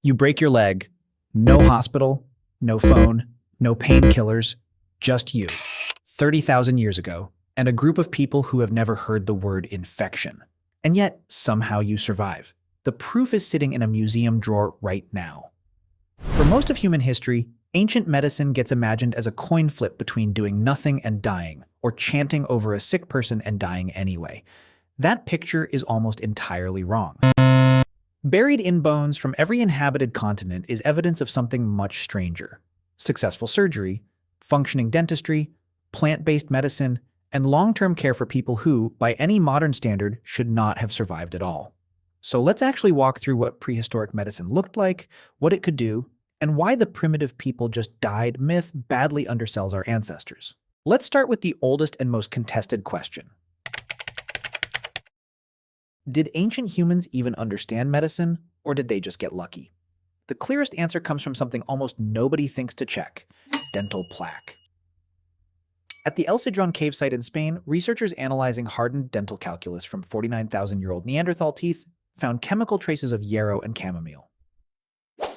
You break your leg, no hospital, no phone, no painkillers, just you. 30,000 years ago, and a group of people who have never heard the word infection. And yet, somehow you survive. The proof is sitting in a museum drawer right now. For most of human history, ancient medicine gets imagined as a coin flip between doing nothing and dying, or chanting over a sick person and dying anyway. That picture is almost entirely wrong. Buried in bones from every inhabited continent is evidence of something much stranger. Successful surgery, functioning dentistry, plant-based medicine, and long-term care for people who, by any modern standard, should not have survived at all. So let's actually walk through what prehistoric medicine looked like, what it could do, and why the primitive people just died myth badly undersells our ancestors. Let's start with the oldest and most contested question. Did ancient humans even understand medicine, or did they just get lucky? The clearest answer comes from something almost nobody thinks to check: dental plaque. At the El Cedron cave site in Spain, researchers analyzing hardened dental calculus from 49,000-year-old Neanderthal teeth found chemical traces of yarrow and chamomile.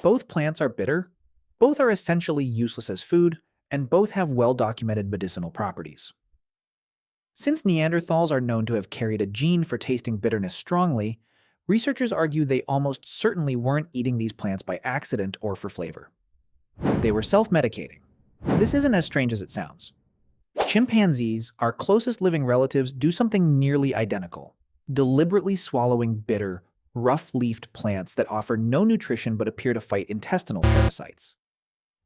Both plants are bitter, both are essentially useless as food, and both have well-documented medicinal properties. Since Neanderthals are known to have carried a gene for tasting bitterness strongly, researchers argue they almost certainly weren't eating these plants by accident or for flavor. They were self-medicating. This isn't as strange as it sounds. Chimpanzees, our closest living relatives, do something nearly identical, deliberately swallowing bitter, rough-leafed plants that offer no nutrition but appear to fight intestinal parasites.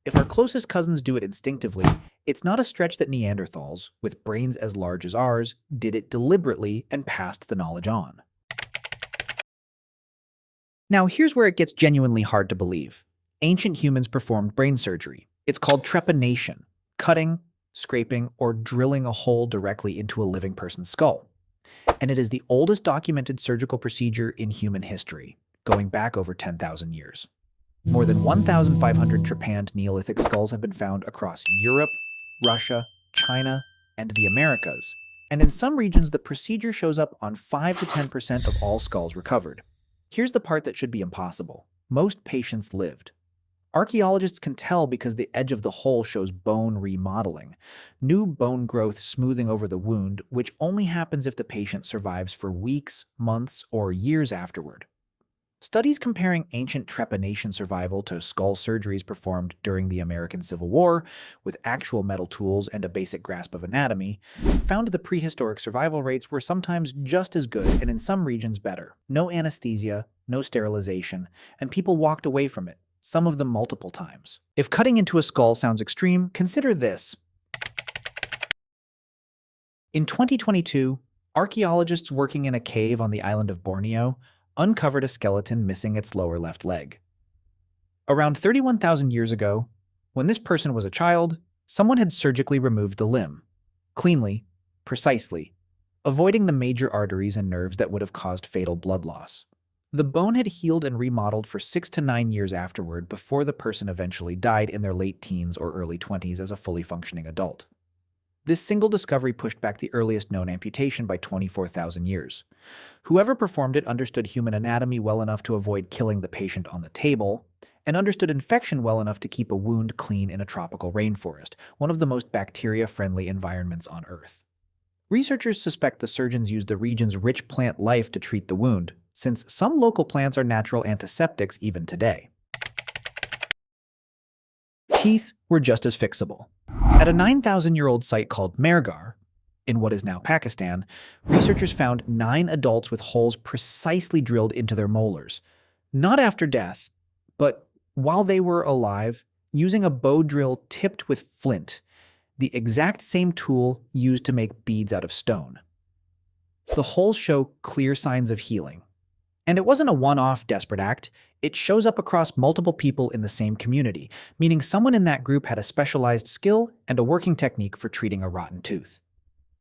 If our closest cousins do it instinctively, it's not a stretch that Neanderthals, with brains as large as ours, did it deliberately and passed the knowledge on. Now here's where it gets genuinely hard to believe. Ancient humans performed brain surgery. It's called trepanation, cutting, scraping, or drilling a hole directly into a living person's skull. And it is the oldest documented surgical procedure in human history, going back over 10,000 years. More than 1,500 trepanned Neolithic skulls have been found across Europe, Russia, China, and the Americas. And in some regions, the procedure shows up on 5 to 10% of all skulls recovered. Here's the part that should be impossible. Most patients lived. Archaeologists can tell because the edge of the hole shows bone remodeling, new bone growth smoothing over the wound, which only happens if the patient survives for weeks, months, or years afterward. Studies comparing ancient trepanation survival to skull surgeries performed during the American Civil War, with actual metal tools and a basic grasp of anatomy, found the prehistoric survival rates were sometimes just as good and in some regions better. No anesthesia, no sterilization, and people walked away from it, some of them multiple times. If cutting into a skull sounds extreme, consider this. In 2022, archaeologists working in a cave on the island of Borneo uncovered a skeleton missing its lower left leg. Around 31,000 years ago, when this person was a child, someone had surgically removed the limb. Cleanly, precisely, avoiding the major arteries and nerves that would have caused fatal blood loss. The bone had healed and remodeled for 6 to 9 years afterward before the person eventually died in their late teens or early 20s as a fully functioning adult. This single discovery pushed back the earliest known amputation by 24,000 years. Whoever performed it understood human anatomy well enough to avoid killing the patient on the table, and understood infection well enough to keep a wound clean in a tropical rainforest, one of the most bacteria-friendly environments on Earth. Researchers suspect the surgeons used the region's rich plant life to treat the wound, since some local plants are natural antiseptics even today. Teeth were just as fixable. At a 9,000-year-old site called Mehrgarh, in what is now Pakistan, researchers found 9 adults with holes precisely drilled into their molars. Not after death, but while they were alive, using a bow drill tipped with flint, the exact same tool used to make beads out of stone. The holes show clear signs of healing. And it wasn't a one-off desperate act. It shows up across multiple people in the same community, meaning someone in that group had a specialized skill and a working technique for treating a rotten tooth.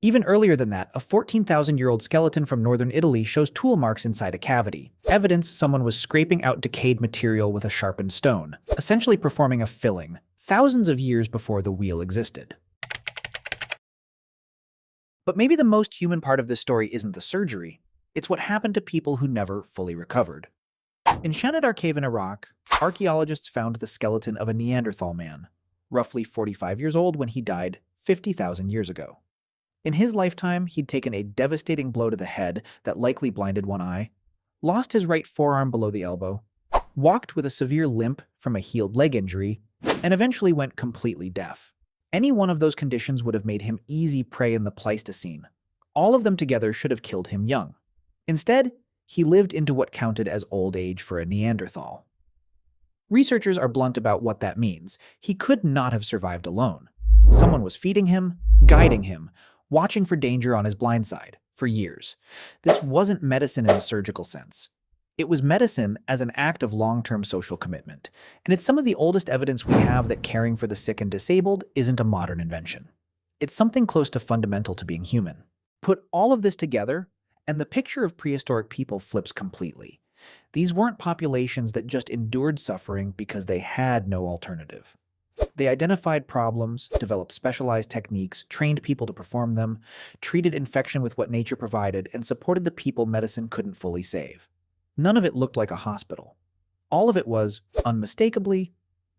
Even earlier than that, a 14,000-year-old skeleton from northern Italy shows tool marks inside a cavity, evidence someone was scraping out decayed material with a sharpened stone, essentially performing a filling, thousands of years before the wheel existed. But maybe the most human part of this story isn't the surgery. It's what happened to people who never fully recovered. In Shanidar Cave in Iraq, archaeologists found the skeleton of a Neanderthal man, roughly 45 years old when he died 50,000 years ago. In his lifetime, he'd taken a devastating blow to the head that likely blinded one eye, lost his right forearm below the elbow, walked with a severe limp from a healed leg injury, and eventually went completely deaf. Any one of those conditions would have made him easy prey in the Pleistocene. All of them together should have killed him young. Instead, he lived into what counted as old age for a Neanderthal. Researchers are blunt about what that means. He could not have survived alone. Someone was feeding him, guiding him, watching for danger on his blind side for years. This wasn't medicine in a surgical sense. It was medicine as an act of long-term social commitment, and it's some of the oldest evidence we have that caring for the sick and disabled isn't a modern invention. It's something close to fundamental to being human. Put all of this together, and the picture of prehistoric people flips completely. These weren't populations that just endured suffering because they had no alternative. They identified problems, developed specialized techniques, trained people to perform them, treated infection with what nature provided, and supported the people medicine couldn't fully save. None of it looked like a hospital. All of it was, unmistakably,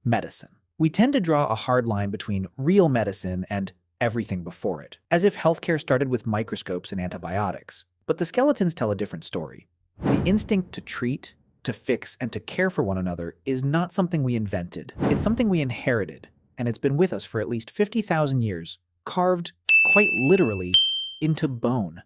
medicine. We tend to draw a hard line between real medicine and everything before it, as if healthcare started with microscopes and antibiotics. But the skeletons tell a different story. The instinct to treat, to fix, and to care for one another is not something we invented. It's something we inherited, and it's been with us for at least 50,000 years, carved, quite literally, into bone.